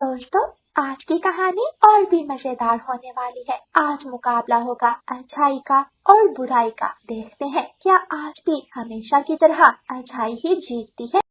दोस्तों, आज की कहानी और भी मजेदार होने वाली है। आज मुकाबला होगा अच्छाई का और बुराई का। देखते हैं क्या आज भी हमेशा की तरह अच्छाई ही जीतती है।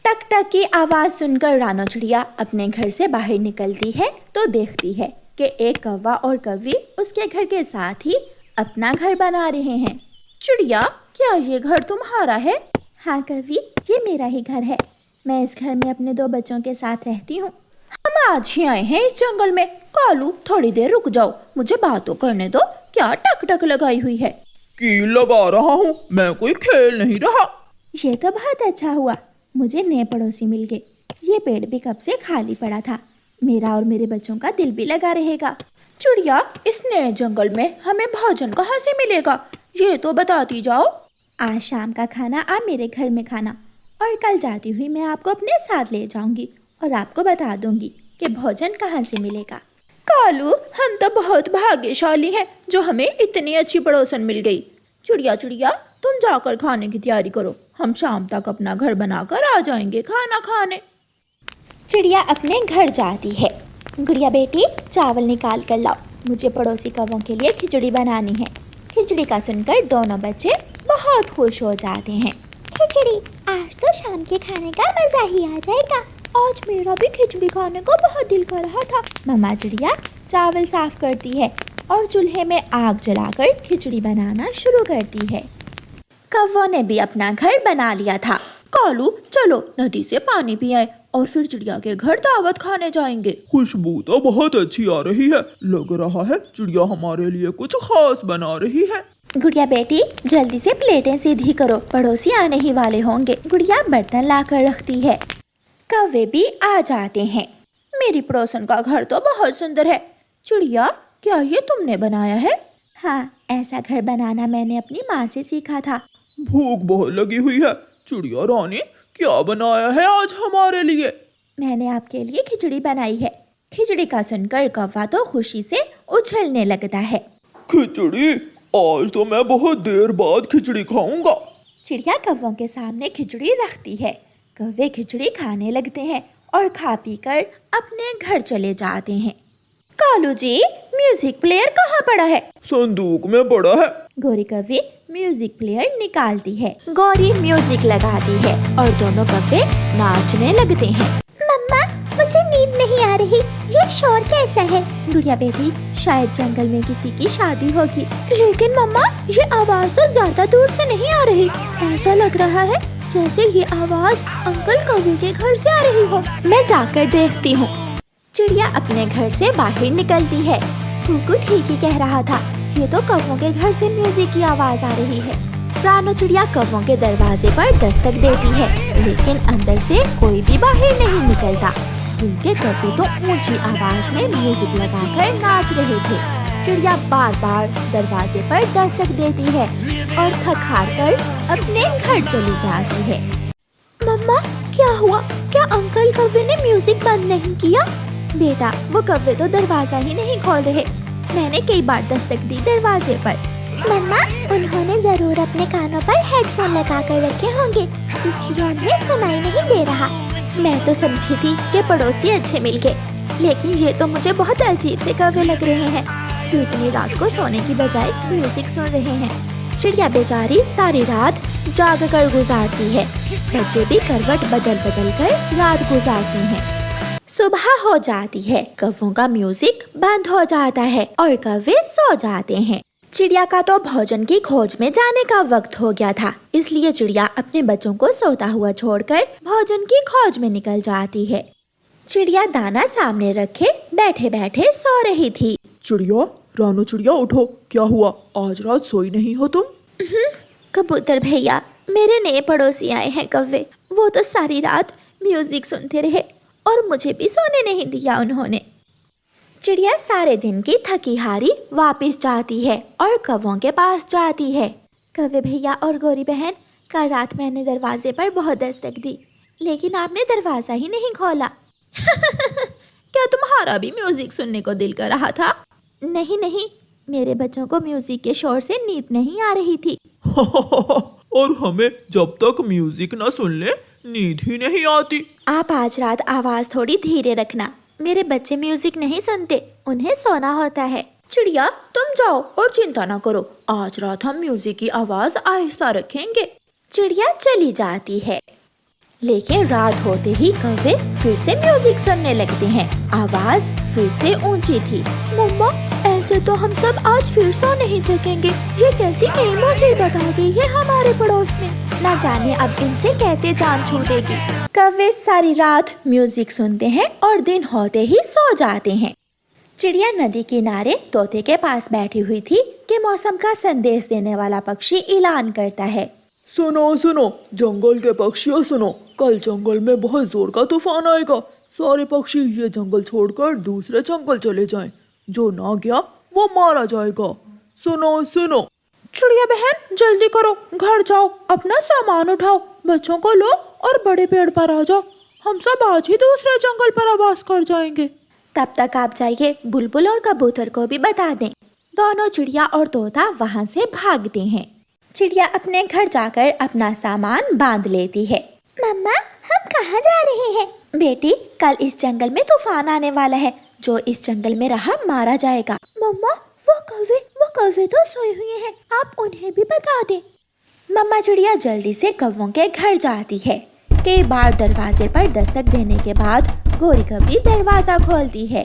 टक टक की आवाज सुनकर रानो चिड़िया अपने घर से बाहर निकलती है तो देखती है कि एक कौवा और कौवी उसके घर के साथ ही अपना घर बना रहे हैं। चिड़िया, क्या ये घर तुम्हारा है? हाँ कौवी, ये मेरा ही घर है। मैं इस घर में अपने 2 बच्चों के साथ रहती हूँ। हम आज ही आए हैं इस जंगल में। कालू, थोड़ी देर रुक जाओ, मुझे बातों करने दो। क्या टक टक लगाई हुई है? कील लगा रहा हूँ, मैं कोई खेल नहीं रहा। ये तो बहुत अच्छा हुआ, मुझे नए पड़ोसी मिल गए। ये पेड़ भी कब से खाली पड़ा था। मेरा और मेरे बच्चों का दिल भी लगा रहेगा। चिड़िया, इस नए जंगल में हमें भोजन कहाँ से मिलेगा, ये तो बताती जाओ। आज शाम का खाना आप मेरे घर में खाना, और कल जाती हुई मैं आपको अपने साथ ले जाऊंगी और आपको बता दूंगी कि भोजन कहाँ से मिलेगा। कालू, हम तो बहुत भाग्यशाली हैं जो हमें इतनी अच्छी पड़ोसन मिल गई। चिड़िया चिड़िया, तुम जाकर खाने की तैयारी करो, हम शाम तक अपना घर बनाकर आ जाएंगे खाना खाने। चिड़िया अपने घर जाती है। गुड़िया बेटी, चावल निकाल कर लाओ, मुझे पड़ोसी कौवों के लिए खिचड़ी बनानी है। खिचड़ी का सुनकर दोनों बच्चे बहुत खुश हो जाते हैं। खिचड़ी, आज तो शाम के खाने का मजा ही आ जाएगा। आज मेरा भी खिचड़ी खाने को बहुत दिल कर रहा था। मम्मा चिड़िया चावल साफ करती है और चूल्हे में आग जलाकर खिचड़ी बनाना शुरू करती है। कौवों ने भी अपना घर बना लिया था। कालू, चलो नदी से पानी पिए और फिर चिड़िया के घर दावत खाने जाएंगे। खुशबू तो बहुत अच्छी आ रही है, लग रहा है चिड़िया हमारे लिए कुछ खास बना रही है। गुड़िया बेटी, जल्दी से प्लेटें सीधी करो, पड़ोसी आने ही वाले होंगे। गुड़िया बर्तन लाकर रखती है। कौवे भी आ जाते हैं। मेरी पड़ोसन का घर तो बहुत सुंदर है। चिड़िया, क्या ये तुमने बनाया है? हाँ, ऐसा घर बनाना मैंने अपनी माँ से सीखा था। भूख बहुत लगी हुई है। चिड़िया रानी, क्या बनाया है आज हमारे लिए? मैंने आपके लिए खिचड़ी बनाई है। खिचड़ी का सुनकर कौवा तो खुशी से उछलने लगता है। खिचड़ी? आज तो मैं बहुत देर बाद खिचड़ी खाऊंगा। चिड़िया कौवों के सामने खिचड़ी रखती है। कौवे खिचड़ी खाने लगते हैं और खा पी कर अपने घर चले जाते हैं। कालू जी, म्यूजिक प्लेयर कहाँ पड़ा है? संदूक में पड़ा है। गौरी कौवी म्यूजिक प्लेयर निकालती है। गौरी म्यूजिक लगाती है और दोनों कौवे नाचने लगते हैं। मम्मा, मुझे नींद नहीं आ रही, ये शोर कैसा है? गुड़िया बेटी, शायद जंगल में किसी की शादी होगी। लेकिन मम्मा, ये आवाज तो ज्यादा दूर से नहीं आ रही। ऐसा लग रहा है जैसे ये आवाज अंकल कौवे के घर से आ रही हो। मैं जाकर देखती हूँ। चिड़िया अपने घर से बाहर निकलती है। कुकू ठीक ही कह रहा था, ये तो कौवों के घर से म्यूजिक की आवाज आ रही है। रानो चिड़िया कौवों के दरवाजे पर दस्तक देती है, लेकिन अंदर से कोई भी बाहर नहीं निकलता, क्योंकि कौवे तो ऊंची आवाज में म्यूजिक लगाकर नाच रहे थे। चिड़िया बार बार दरवाजे पर दस्तक देती है और थक हार कर अपने घर चली जाती है। मम्मा, क्या हुआ? क्या अंकल कौवे ने म्यूजिक बंद नहीं किया? बेटा, वो कौवे तो दरवाजा ही नहीं खोल रहे। मैंने कई बार दस्तक दी दरवाजे पर। मम्मा, उन्होंने जरूर अपने कानों पर हेडफोन लगा कर रखे होंगे, इसलिए उन्हें सुनाई नहीं दे रहा। मैं तो समझी थी कि पड़ोसी अच्छे मिल गए, लेकिन ये तो मुझे बहुत अजीब से कौवे लग रहे हैं जो इतनी रात को सोने की बजाय म्यूजिक सुन रहे हैं। चिड़िया बेचारी सारी रात जाग कर गुजारती है। बच्चे भी करवट बदल बदल कर रात गुजारते हैं। सुबह हो जाती है, कौवों का म्यूजिक बंद हो जाता है और कौवे सो जाते हैं। चिड़िया का तो भोजन की खोज में जाने का वक्त हो गया था, इसलिए चिड़िया अपने बच्चों को सोता हुआ छोड़कर भोजन की खोज में निकल जाती है। चिड़िया दाना सामने रखे बैठे बैठे सो रही थी। चिड़िया, रानो चिड़िया उठो, क्या हुआ? आज रात सोई नहीं हो तुम? कबूतर भैया, मेरे नए पड़ोसी आए हैं कौवे, वो तो सारी रात म्यूजिक सुनते रहे और मुझे भी सोने नहीं दिया उन्होंने। चिड़िया सारे दिन की थकी हारी वापस जाती है और कौवों के पास जाती है। कौवे भैया और गौरी बहन, कल रात मैंने दरवाजे पर बहुत दस्तक दी, लेकिन आपने दरवाजा ही नहीं खोला। क्या तुम्हारा भी म्यूजिक सुनने को दिल कर रहा था? नहीं नहीं, मेरे बच्चों को म्यूजिक के शोर से नींद नहीं आ रही थी। और हमें जब तक म्यूजिक न सुन ले नींद ही नहीं आती। आप आज रात आवाज थोड़ी धीरे रखना, मेरे बच्चे म्यूजिक नहीं सुनते, उन्हें सोना होता है। चिड़िया तुम जाओ और चिंता न करो, आज रात हम म्यूजिक की आवाज आहिस्ता रखेंगे। चिड़िया चली जाती है, लेकिन रात होते ही कौवे फिर से म्यूजिक सुनने लगते हैं। आवाज फिर से ऊंची थी। मम्मा, ऐसे तो हम सब आज फिर सो नहीं सकेंगे। ये कैसी नई मुसीबत आ गई है हमारे पड़ोस में। ना जाने अब इनसे कैसे जान छूटेगी। कौवे सारी रात म्यूजिक सुनते हैं और दिन होते ही सो जाते हैं। चिड़िया नदी किनारे तोते के पास बैठी हुई थी कि मौसम का संदेश देने वाला पक्षी ऐलान करता है। सुनो सुनो जंगल के पक्षियों सुनो, कल जंगल में बहुत जोर का तूफान आएगा। सारे पक्षी ये जंगल छोड़कर दूसरे जंगल चले जाएं। जो ना गया वो मारा जाएगा। सुनो सुनो। चिड़िया बहन जल्दी करो, घर जाओ, अपना सामान उठाओ, बच्चों को लो और बड़े पेड़ पर आ जाओ। हम सब आज ही दूसरे जंगल पर आवास कर जाएंगे। तब तक आप जाइए बुलबुल और कबूतर को भी बता दें। दोनों चिड़िया और तोता वहाँ से भागते हैं। चिड़िया अपने घर जाकर अपना सामान बांध लेती है। मम्मा, हम कहाँ जा रहे हैं? बेटी, कल इस जंगल में तूफान आने वाला है। जो इस जंगल में रहा मारा जाएगा। मम्मा, वो कौवे तो सोए हुए हैं, आप उन्हें भी बता दें। मम्मा चिड़िया जल्दी से कौवों के घर जाती है। कई बार दरवाजे पर दस्तक देने के बाद गोरी कभी दरवाजा खोलती है।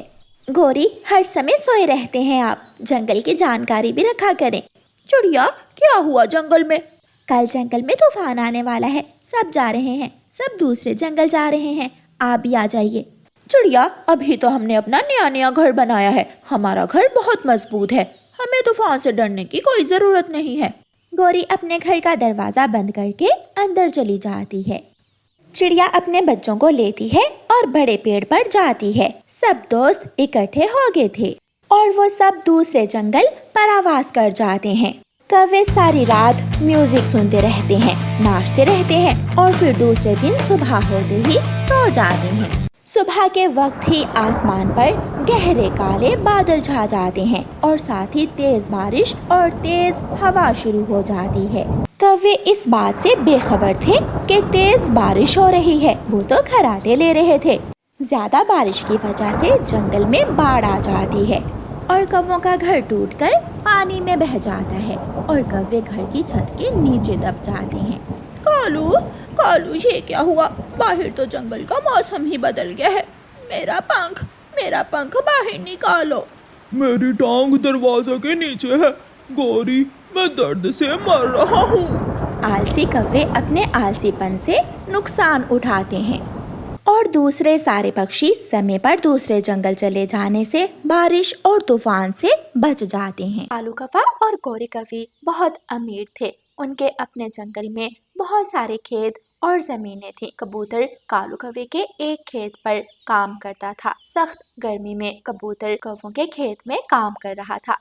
गोरी, हर समय सोए रहते हैं आप, जंगल की जानकारी भी रखा करें। चिड़िया, क्या हुआ जंगल में? कल जंगल में तूफान आने वाला है, सब जा रहे हैं, सब दूसरे जंगल जा रहे हैं, आप भी आ जाइए। चिड़िया, अभी तो हमने अपना नया घर बनाया है, हमारा घर बहुत मजबूत है, हमें तूफान से डरने की कोई जरूरत नहीं है। गोरी अपने घर का दरवाजा बंद करके अंदर चली जाती है। चिड़िया अपने बच्चों को लेती है और बड़े पेड़ पर जाती है। सब दोस्त इकट्ठे हो गए थे और वो सब दूसरे जंगल पर आवास कर जाते हैं। कौवे सारी रात म्यूजिक सुनते रहते हैं, नाचते रहते हैं और फिर दूसरे दिन सुबह होते ही सो जाते हैं। सुबह के वक्त ही आसमान पर गहरे काले बादल छा जाते हैं और साथ ही तेज बारिश और तेज हवा शुरू हो जाती है। कौवे इस बात से बेखबर थे कि तेज बारिश हो रही है। वो तो खर्राटे ले रहे थे। ज्यादा बारिश की वजह से जंगल में बाढ़ आ जाती है और कौवों का घर टूटकर पानी में बह जाता है और कौवे घर की छत के नीचे दब जाते हैं। कालू, कालू, ये क्या हुआ? बाहर तो जंगल का मौसम ही बदल गया है। मेरा पंख बाहर निकालो। मेरी टांग दरवाजे के नीचे है। गौरी, मैं दर्द से मर रहा हूँ। आलसी कौवे अपने आलसीपन से नुकसान उठाते हैं और दूसरे सारे पक्षी समय पर दूसरे जंगल चले जाने से बारिश और तूफान से बच जाते हैं। कालू कौवा और गोरी कौवी बहुत अमीर थे। उनके अपने जंगल में बहुत सारे खेत और जमीनें थीं। कबूतर कालू कौवे के एक खेत पर काम करता था। सख्त गर्मी में कबूतर कौवों के खेत में काम कर रहा था।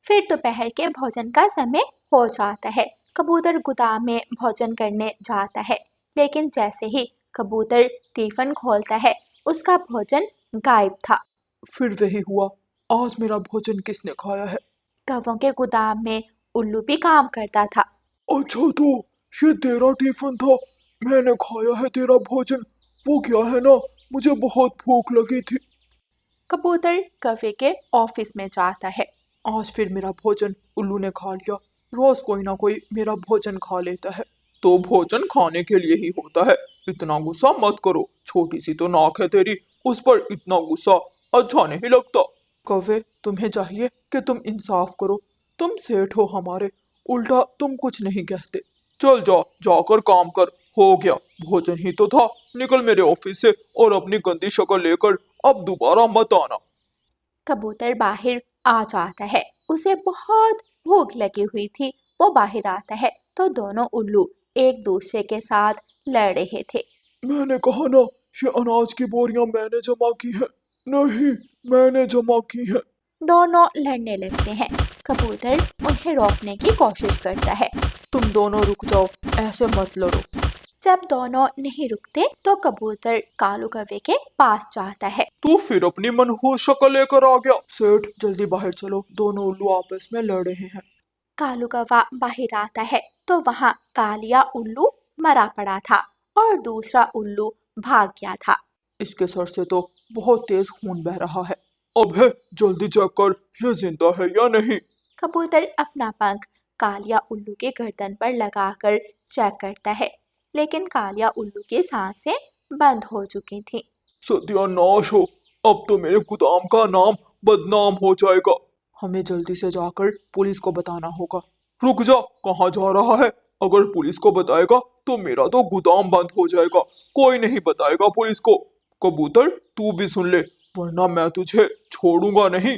फिर दोपहर के भोजन का समय हो जाता है। कबूतर गोदाम में भोजन करने जाता है, लेकिन जैसे ही कबूतर टिफिन खोलता है उसका भोजन गायब था। फिर वही हुआ, आज मेरा भोजन किसने खाया है? कौवों के गोदाम में उल्लू भी काम करता था। अच्छा, तो ये तेरा टिफिन था, मैंने खाया है तेरा भोजन। वो क्या है ना, मुझे बहुत भूख लगी थी। कबूतर कौवे के ऑफिस में जाता है। आज फिर मेरा भोजन उल्लू ने खा लिया। रोज कोई ना कोई मेरा भोजन खा लेता है। तो भोजन खाने के लिए ही होता है, इतना गुस्सा मत करो। छोटी सी तो नाक है तेरी, उस पर इतना गुस्सा अच्छा नहीं लगता। कौवे, तुम्हें चाहिए कि तुम इंसाफ करो। तुम सेठ हो हमारे, उल्टा तुम कुछ नहीं कहते। चल जा, जाकर काम कर। हो गया, भोजन ही तो था। निकल मेरे ऑफिस से और अपनी गंदी शक्ल लेकर अब दोबारा मत आना। कबूतर बाहर आ जाता है। उसे बहुत भूख लगी हुई थी। वो बाहर आता है तो दोनों उल्लू एक दूसरे के साथ लड़ रहे थे। मैंने कहा ना, ये अनाज की बोरियां मैंने जमा की है। नहीं, मैंने जमा की है। दोनों लड़ने लगते हैं। कबूतर उन्हें रोकने की कोशिश करता है। तुम दोनों रुक जाओ, ऐसे मत लड़ो। जब दोनों नहीं रुकते तो कबूतर कालू कौवे के पास जाता है। तू फिर अपनी मनहूस शक्ल लेकर आ गया। सेठ, जल्दी बाहर चलो, दोनों उल्लू आपस में लड़ रहे हैं। कालू कौवा बाहर आता है तो वहाँ कालिया उल्लू मरा पड़ा था और दूसरा उल्लू भाग गया था। इसके सर से तो बहुत तेज खून बह रहा है। अब है, जल्दी चेक कर ये जिंदा है या नहीं। कबूतर अपना पंख कालिया उल्लू के गर्दन पर लगाकर चेक करता है, लेकिन कालिया उल्लू की सांसें बंद हो चुकी थीं। सत्यानाश हो, अब तो मेरे गोदाम का नाम बदनाम हो जाएगा। हमें जल्दी से जाकर पुलिस को बताना होगा। रुक जा, कहाँ जा रहा है? अगर पुलिस को बताएगा तो मेरा तो गोदाम बंद हो जाएगा। कोई नहीं बताएगा पुलिस को। कबूतर तू भी सुन ले, वरना मैं तुझे छोड़ूंगा नहीं।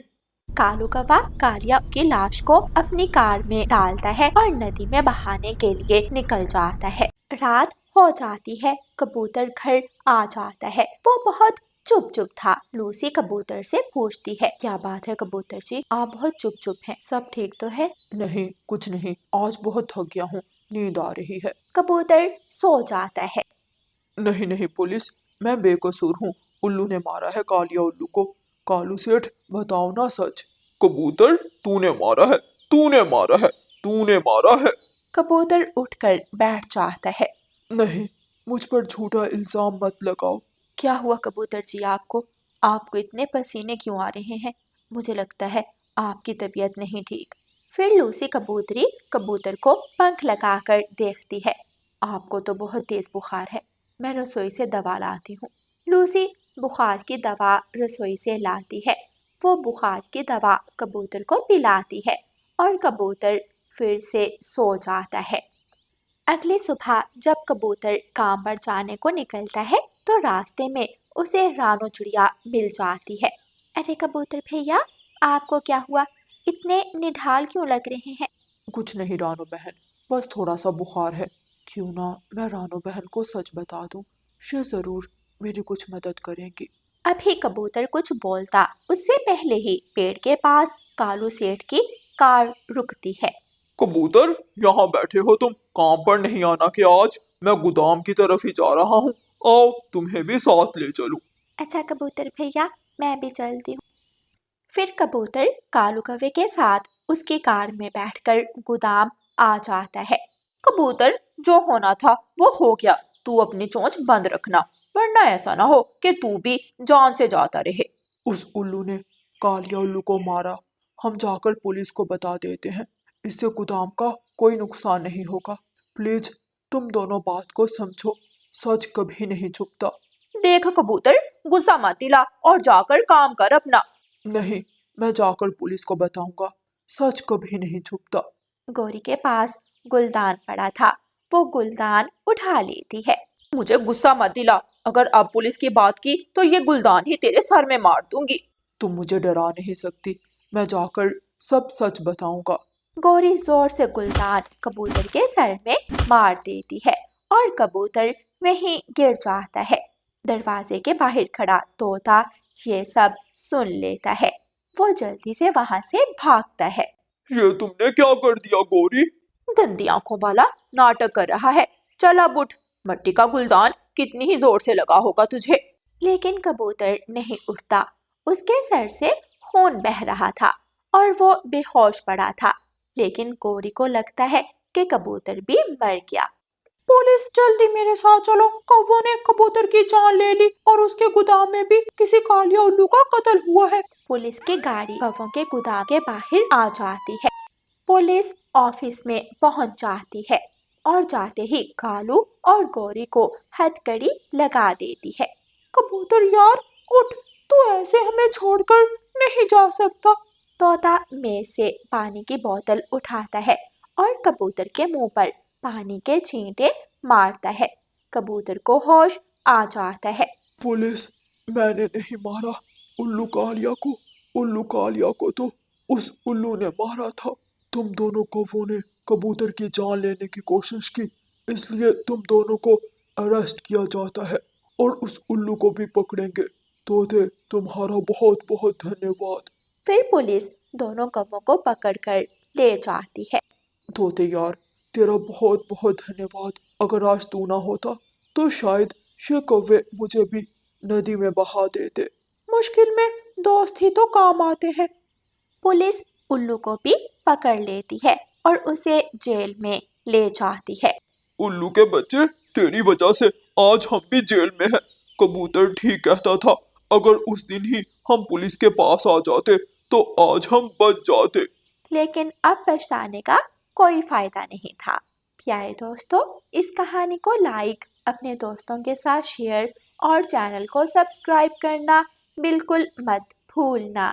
कालू कौवा कालिया की लाश को अपनी कार में डालता है और नदी में बहाने के लिए निकल जाता है। रात हो जाती है, कबूतर घर आ जाता है। वो बहुत चुप चुप था। लूसी कबूतर से पूछती है, क्या बात है कबूतर जी, आप बहुत चुप चुप हैं, सब ठीक तो है? नहीं, कुछ नहीं, आज बहुत थक गया हूँ, नींद आ रही है। कबूतर सो जाता है। नहीं नहीं पुलिस, मैं बेकसूर हूँ। उल्लू ने मारा है कालिया उल्लू को। कालू सेठ बताओ ना सच। कबूतर तूने मारा है, तूने मारा है, तूने मारा है। कबूतर उठकर बैठ जाता है। नहीं, मुझ पर झूठा इल्जाम मत लगाओ। क्या हुआ कबूतर जी आपको इतने पसीने क्यों आ रहे हैं? मुझे लगता है आपकी तबीयत नहीं ठीक। फिर लूसी कबूतरी कबूतर को पंख लगाकर देखती है। आपको तो बहुत तेज बुखार है, मैं रसोई से दवा लाती हूँ। लूसी बुखार की दवा रसोई से लाती है। वो बुखार की दवा कबूतर को पिलाती है और कबूतर फिर से सो जाता है। अगली सुबह जब कबूतर काम पर जाने को निकलता है तो रास्ते में उसे रानो चिड़िया मिल जाती है। अरे कबूतर भैया, आपको क्या हुआ? इतने निढाल क्यों लग रहे हैं? कुछ नहीं रानो बहन, बस थोड़ा सा बुखार है। क्यों ना मैं रानो बहन को सच बता दूं, ये जरूर मेरी कुछ मदद करेंगी। अभी कबूतर कुछ बोलता उससे पहले ही पेड़ के पास कालू सेठ की कार रुकती है। कबूतर यहाँ बैठे हो तुम, काम पर नहीं आना कि आज? मैं गोदाम की तरफ ही जा रहा हूँ, आओ तुम्हें भी साथ ले चलूं। अच्छा कबूतर भैया, मैं भी चलती हूँ। फिर कबूतर कालू कौवे के साथ उसकी कार में बैठकर गोदाम आ जाता है। कबूतर, जो होना था वो हो गया, तू अपनी चोंच बंद रखना, वरना ऐसा ना हो कि तू भी जान से जाता रहे। उस उल्लू ने कालिया उल्लू को मारा। हम जाकर पुलिस को बता देते हैं, इससे गोदाम का कोई नुकसान नहीं होगा। प्लीज तुम दोनों बात को समझो, सच कभी नहीं छुपता। देख कबूतर, गुस्सा मत दिला और जाकर काम कर अपना। नहीं, मैं जाकर पुलिस को बताऊंगा, सच कभी नहीं छुपता। गौरी के पास गुलदान पड़ा था, वो गुलदान उठा लेती है। मुझे गुस्सा मत दिला, अगर अब पुलिस की बात की तो ये गुलदान ही तेरे सर में मार दूंगी। तुम मुझे डरा नहीं सकती, मैं जाकर सब सच बताऊंगा। गौरी जोर से गुलदान कबूतर के सर में मार देती है और कबूतर वहीं गिर जाता है। दरवाजे के बाहर खड़ा तोता ये सब सुन लेता है। वो जल्दी से वहां से भागता है। ये तुमने क्या कर दिया गौरी? गंदी आंखों वाला नाटक कर रहा है, चल अब उठ, मट्टी का गुलदान कितनी ही जोर से लगा होगा तुझे। लेकिन कबूतर नहीं उठता, उसके सर से खून बह रहा था और वो बेहोश पड़ा था। लेकिन गौरी को लगता है कि कबूतर भी मर गया। पुलिस जल्दी मेरे साथ चलो, कौवों ने कबूतर की जान ले ली और उसके गोदाम में भी किसी कालिया उल्लू का कत्ल हुआ है। पुलिस की गाड़ी कौवों के गोदाम के बाहर आ जाती है। पुलिस ऑफिस में पहुंच जाती है और जाते ही कालू और गौरी को हथकड़ी लगा देती है। कबूतर यार उठ, तू ऐसे हमें छोड़कर नहीं जा सकता। तोता मेज से पानी की बोतल उठाता है और कबूतर के मुंह पर पानी के छींटे मारता है। कबूतर को होश आ जाता है। पुलिस, मैंने नहीं मारा उल्लू कालिया को। उल्लू कालिया को तो उस उल्लू ने मारा था। तुम दोनों कौवों ने कबूतर की जान लेने की कोशिश की, इसलिए तुम दोनों को अरेस्ट किया जाता है और उस उल्लू को भी पकड़ेंगे। तोते, तुम्हारा बहुत बहुत धन्यवाद। फिर पुलिस दोनों कौवों को पकड़कर ले जाती है। तोते यार, तेरा बहुत बहुत धन्यवाद। अगर आज तू ना होता तो शायद ये कौवे मुझे भी नदी में बहा देते। मुश्किल में दोस्त ही तो काम आते हैं। पुलिस उल्लू को भी पकड़ लेती है और उसे जेल में ले जाती है। उल्लू के बच्चे, तेरी वजह से आज हम भी जेल में हैं। कबूतर ठीक कहता था, अगर उस दिन ही हम पुलिस के पास आ जाते तो आज हम बच जाते। लेकिन अब पछताने का कोई फायदा नहीं था। प्यारे दोस्तों, इस कहानी को लाइक, अपने दोस्तों के साथ शेयर और चैनल को सब्सक्राइब करना बिल्कुल मत भूलना।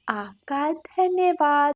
आपका धन्यवाद।